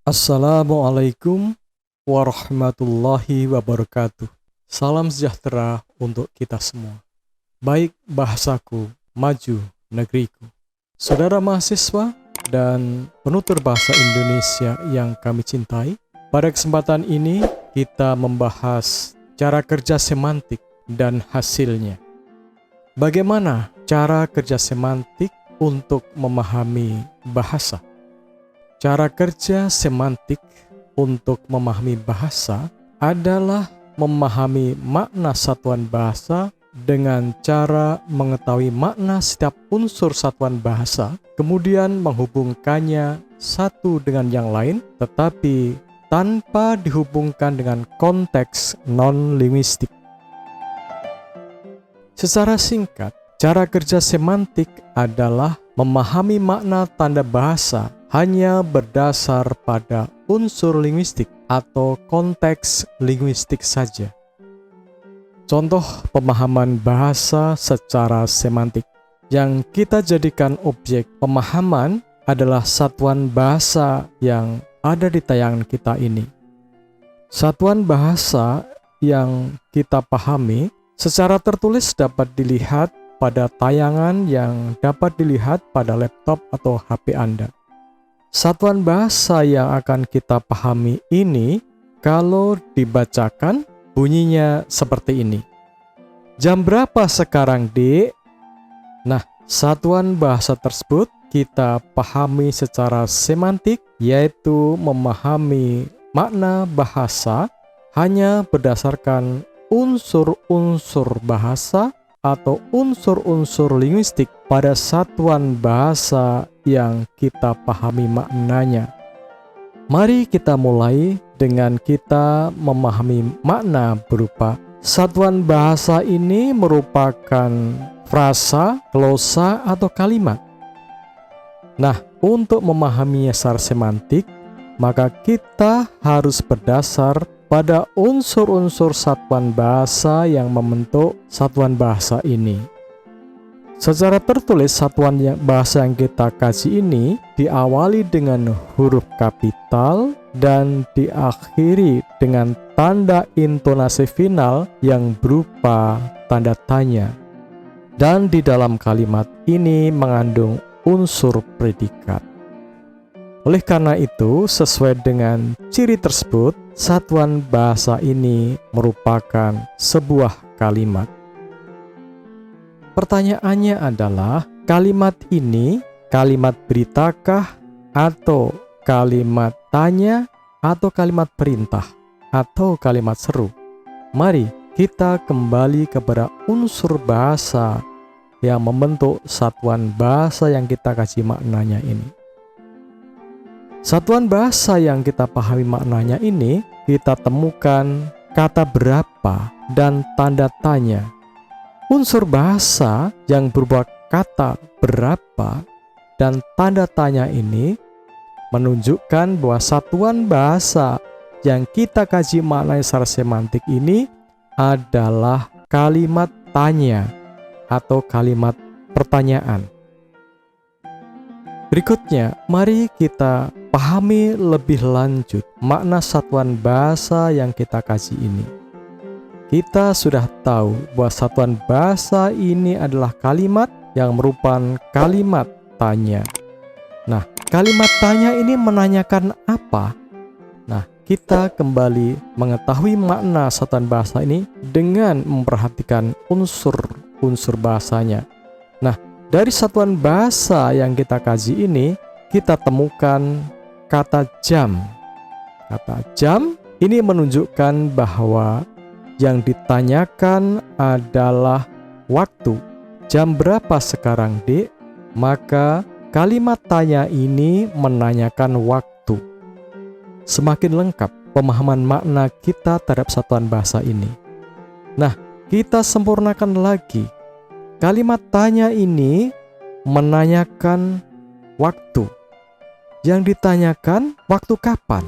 Assalamualaikum warahmatullahi wabarakatuh. Salam sejahtera untuk kita semua. Baik bahasaku, maju negeriku. Saudara mahasiswa dan penutur bahasa Indonesia yang kami cintai, pada kesempatan ini kita membahas cara kerja semantik dan hasilnya. Bagaimana cara kerja semantik untuk memahami bahasa? Cara kerja semantik untuk memahami bahasa adalah memahami makna satuan bahasa dengan cara mengetahui makna setiap unsur satuan bahasa, kemudian menghubungkannya satu dengan yang lain, tetapi tanpa dihubungkan dengan konteks non-linguistik. Secara singkat, cara kerja semantik adalah memahami makna tanda bahasa hanya berdasar pada unsur linguistik atau konteks linguistik saja. Contoh pemahaman bahasa secara semantik yang kita jadikan objek pemahaman adalah satuan bahasa yang ada di tayangan kita ini. Satuan bahasa yang kita pahami secara tertulis dapat dilihat pada tayangan yang dapat dilihat pada laptop atau HP Anda. Satuan bahasa yang akan kita pahami ini, kalau dibacakan, bunyinya seperti ini. Jam berapa sekarang, Dek? Nah, satuan bahasa tersebut kita pahami secara semantik, yaitu memahami makna bahasa hanya berdasarkan unsur-unsur bahasa atau unsur-unsur linguistik pada satuan bahasa yang kita pahami maknanya. Mari kita mulai dengan kita memahami makna berupa satuan bahasa ini merupakan frasa, glosa, atau kalimat. Nah, untuk memahaminya secara semantik, maka kita harus berdasar pada unsur-unsur satuan bahasa yang membentuk satuan bahasa ini. Secara tertulis, satuan bahasa yang kita kaji ini diawali dengan huruf kapital dan diakhiri dengan tanda intonasi final yang berupa tanda tanya. Dan di dalam kalimat ini mengandung unsur predikat. Oleh karena itu, sesuai dengan ciri tersebut, satuan bahasa ini merupakan sebuah kalimat. Pertanyaannya adalah, kalimat ini kalimat beritakah, atau kalimat tanya, atau kalimat perintah, atau kalimat seru? Mari kita kembali kepada unsur bahasa yang membentuk satuan bahasa yang kita kaji maknanya ini. Satuan bahasa yang kita pahami maknanya ini, kita temukan kata berapa dan tanda tanya. Unsur bahasa yang berupa kata berapa dan tanda tanya ini menunjukkan bahwa satuan bahasa yang kita kaji maknanya secara semantik ini adalah kalimat tanya atau kalimat pertanyaan. Berikutnya, mari kita pahami lebih lanjut makna satuan bahasa yang kita kaji ini. Kita sudah tahu bahwa satuan bahasa ini adalah kalimat yang merupakan kalimat tanya. Nah, kalimat tanya ini menanyakan apa? Nah, kita kembali mengetahui makna satuan bahasa ini dengan memperhatikan unsur-unsur bahasanya. Nah, dari satuan bahasa yang kita kaji ini, kita temukan kata jam. Kata jam ini menunjukkan bahwa yang ditanyakan adalah waktu. Jam berapa sekarang, Dek? Maka kalimat tanya ini menanyakan waktu. Semakin lengkap pemahaman makna kita terhadap satuan bahasa ini. Nah, kita sempurnakan lagi. Kalimat tanya ini menanyakan waktu. Yang ditanyakan waktu kapan?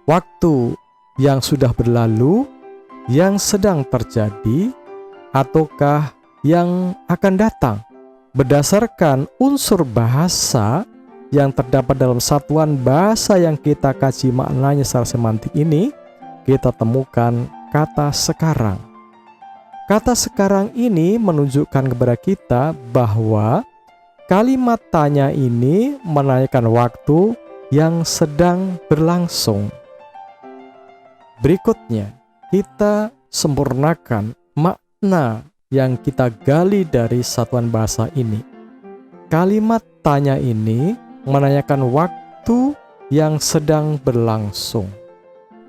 Waktu yang sudah berlalu, yang sedang terjadi, ataukah yang akan datang? Berdasarkan unsur bahasa, yang terdapat dalam satuan bahasa yang kita kaji maknanya secara semantik ini, kita temukan kata sekarang. Kata sekarang ini menunjukkan kepada kita bahwa kalimat tanya ini menanyakan waktu yang sedang berlangsung. Berikutnya, kita sempurnakan makna yang kita gali dari satuan bahasa ini. Kalimat tanya ini menanyakan waktu yang sedang berlangsung.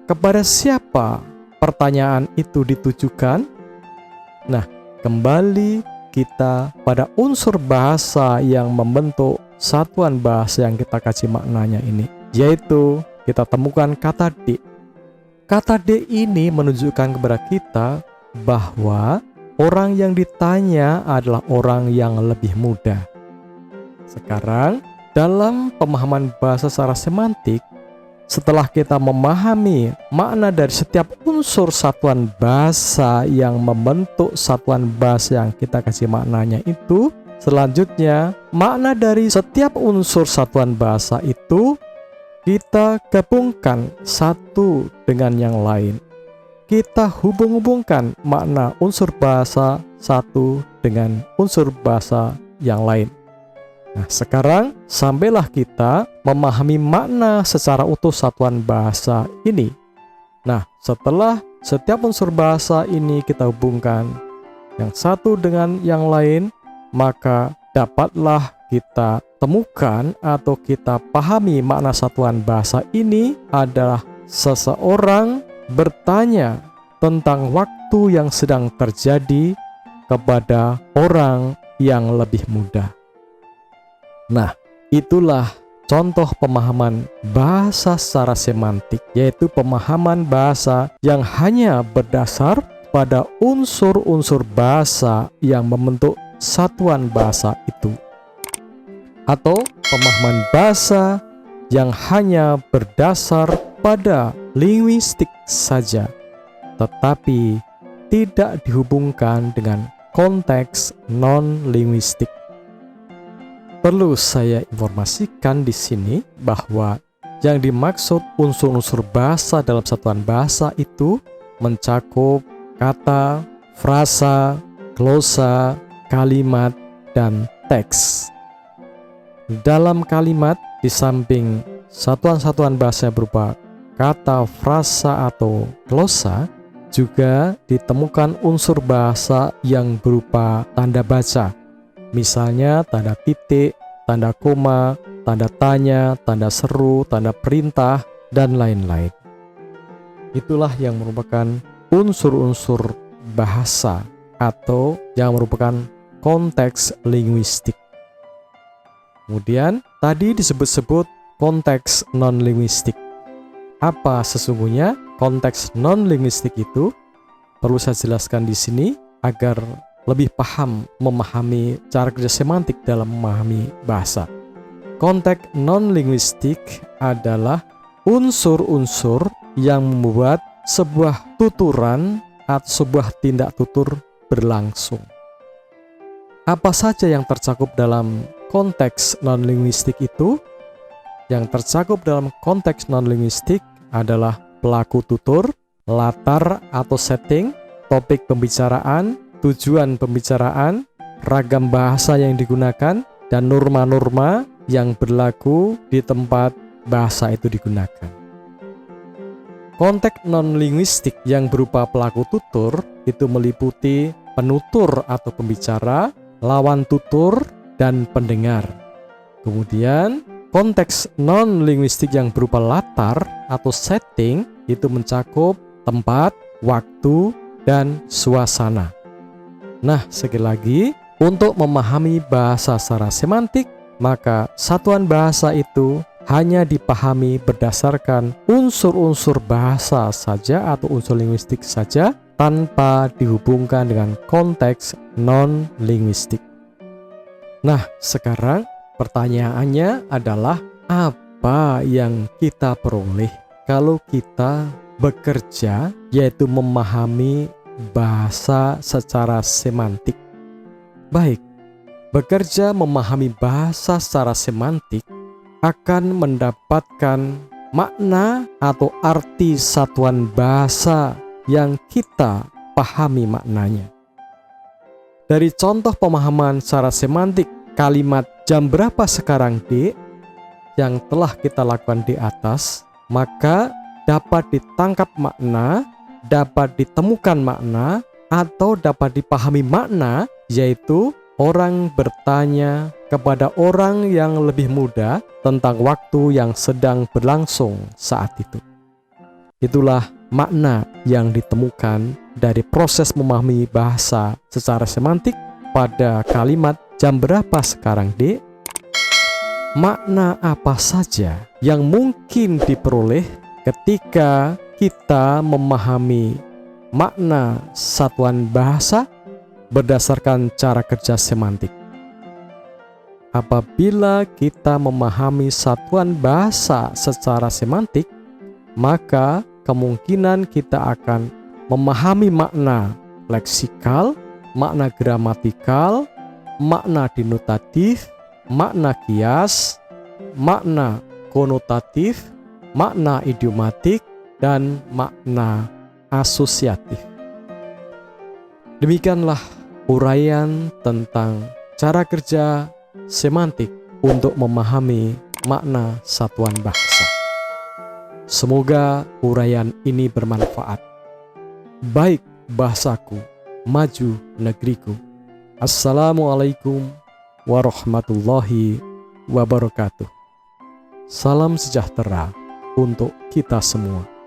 Kepada siapa pertanyaan itu ditujukan? Nah, kembali kita pada unsur bahasa yang membentuk satuan bahasa yang kita kaji maknanya ini, yaitu kita temukan kata D. Kata D ini menunjukkan kepada kita bahwa orang yang ditanya adalah orang yang lebih muda. Sekarang, dalam pemahaman bahasa secara semantik, setelah kita memahami makna dari setiap unsur satuan bahasa yang membentuk satuan bahasa yang kita kasih maknanya itu, selanjutnya makna dari setiap unsur satuan bahasa itu kita gabungkan satu dengan yang lain. Kita hubung-hubungkan makna unsur bahasa satu dengan unsur bahasa yang lain. Nah, sekarang sampailah kita memahami makna secara utuh satuan bahasa ini. Nah, setelah setiap unsur bahasa ini kita hubungkan yang satu dengan yang lain, maka dapatlah kita temukan atau kita pahami makna satuan bahasa ini adalah seseorang bertanya tentang waktu yang sedang terjadi kepada orang yang lebih muda. Nah, itulah contoh pemahaman bahasa secara semantik, yaitu pemahaman bahasa yang hanya berdasar pada unsur-unsur bahasa yang membentuk satuan bahasa itu. Atau pemahaman bahasa yang hanya berdasar pada linguistik saja, tetapi tidak dihubungkan dengan konteks non-linguistik. Perlu saya informasikan di sini bahwa yang dimaksud unsur-unsur bahasa dalam satuan bahasa itu mencakup kata, frasa, glosa, kalimat, dan teks. Dalam kalimat, di samping satuan-satuan bahasa berupa kata, frasa, atau glosa, juga ditemukan unsur bahasa yang berupa tanda baca. Misalnya tanda titik, tanda koma, tanda tanya, tanda seru, tanda perintah, dan lain-lain. Itulah yang merupakan unsur-unsur bahasa atau yang merupakan konteks linguistik. Kemudian tadi disebut-sebut konteks non-linguistik. Apa sesungguhnya konteks non-linguistik itu? Perlu saya jelaskan di sini agar lebih paham memahami cara kerja semantik dalam memahami bahasa. Konteks non-linguistik adalah unsur-unsur yang membuat sebuah tuturan atau sebuah tindak tutur berlangsung. Apa saja yang tercakup dalam konteks non-linguistik itu? Yang tercakup dalam konteks non-linguistik adalah pelaku tutur, latar atau setting, topik pembicaraan, tujuan pembicaraan, ragam bahasa yang digunakan, dan norma-norma yang berlaku di tempat bahasa itu digunakan. Konteks non-linguistik yang berupa pelaku tutur itu meliputi penutur atau pembicara, lawan tutur, dan pendengar. Kemudian, konteks non-linguistik yang berupa latar atau setting itu mencakup tempat, waktu, dan suasana. Nah, sekali lagi, untuk memahami bahasa secara semantik, maka satuan bahasa itu hanya dipahami berdasarkan unsur-unsur bahasa saja atau unsur linguistik saja, tanpa dihubungkan dengan konteks non-linguistik. Nah, sekarang pertanyaannya adalah apa yang kita peroleh kalau kita bekerja, yaitu memahami bahasa secara semantik. Baik, bekerja memahami bahasa secara semantik akan mendapatkan makna atau arti satuan bahasa yang kita pahami maknanya. Dari contoh pemahaman secara semantik kalimat jam berapa sekarang Dek yang telah kita lakukan di atas, maka dapat ditangkap makna, dapat ditemukan makna, atau dapat dipahami makna, yaitu orang bertanya kepada orang yang lebih muda tentang waktu yang sedang berlangsung saat itu. Itulah makna yang ditemukan dari proses memahami bahasa secara semantik pada kalimat jam berapa sekarang Dek. Makna apa saja yang mungkin diperoleh ketika kita memahami makna satuan bahasa berdasarkan cara kerja semantik? Apabila kita memahami satuan bahasa secara semantik, maka kemungkinan kita akan memahami makna leksikal, makna gramatikal, makna denotatif, makna kias, makna konotatif, makna idiomatik, dan makna asosiatif. Demikianlah uraian tentang cara kerja semantik untuk memahami makna satuan bahasa. Semoga uraian ini bermanfaat. Baik bahasaku, maju negeriku. Assalamualaikum warahmatullahi wabarakatuh. Salam sejahtera untuk kita semua.